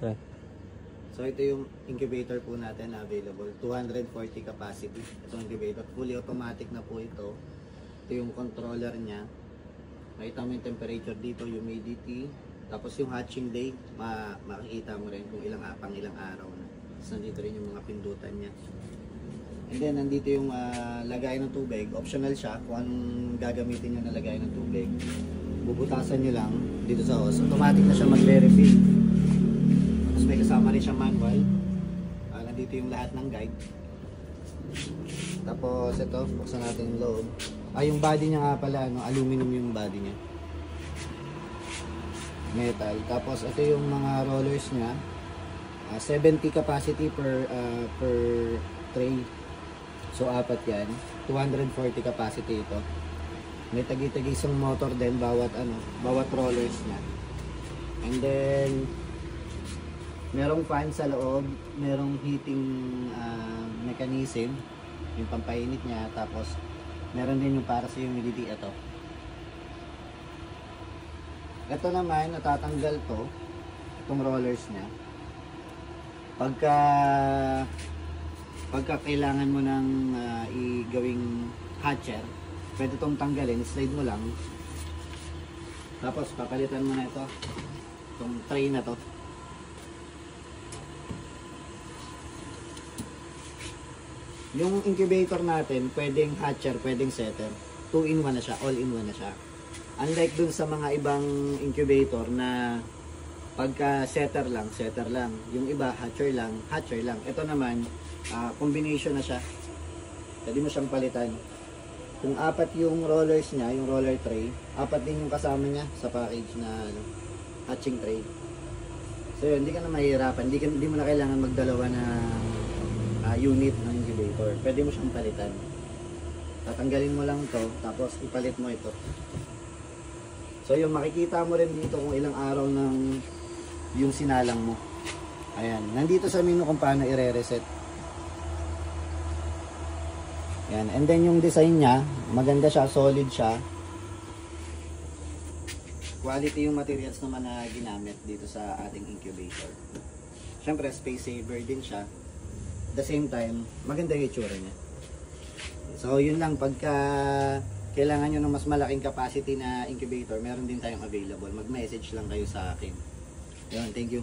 Okay. So ito yung incubator po natin na available, 240 capacity. Itong incubator, fully automatic na po ito. Ito yung controller niya. Makita mo yung temperature dito, humidity. Tapos yung hatching day, makikita mo rin kung ilang araw na. Tapos nandito rin yung mga pindutan niya. And then nandito yung lagay ng tubig. Optional siya kung anong gagamitin nyo na lagay ng tubig. Bubutasan nyo lang dito sa hose. Automatic na siya magre-refill. Tapos may kasama rin siyang manual. Nandito yung lahat ng guide. Tapos ito, buksan natin yung loob. Yung body niya nga pala, aluminum yung body niya. Metal. Tapos ito yung mga rollers niya. 70 capacity per tray. So apat yan. 240 capacity ito. May tagi-tagisang motor din bawat rollers niya. And then merong fan sa loob, merong heating mechanism, yung pampainit niya, tapos meron din yung para sa humidity ito. Ito naman, natatanggal to, itong rollers niya. Pagka kailangan mo ng igawing hatcher, pwede itong tanggalin, slide mo lang. Tapos papalitan mo na ito, itong tray na to. Yung incubator natin, pwedeng hatcher, pwedeng setter. 2-in-1 na siya, all-in-one na siya. Unlike dun sa mga ibang incubator na pagka setter lang. Yung iba, hatcher lang. Ito naman, combination na siya. Pwede mo siyang palitan. Kung apat yung rollers niya, yung roller tray, apat din yung kasama niya sa package na hatching tray. So yun, hindi ka na mahihirapan. Hindi mo na kailangan magdalawa na unit ng incubator. Pwede mo siyang palitan. Tatanggalin mo lang to, tapos ipalit mo ito. So yung makikita mo rin dito kung ilang araw ng yung sinalang mo. Ayan, nandito sa menu kung paano i-reset. Ayan, and then yung design niya, maganda siya, solid siya. Quality yung materials naman na ginamit dito sa ating incubator. Siyempre, space saver din siya. At the same time, maganda yung itsura niya. So yun lang, pagka kailangan nyo ng mas malaking capacity na incubator, meron din tayong available. Mag-message lang kayo sa akin. Yun, thank you.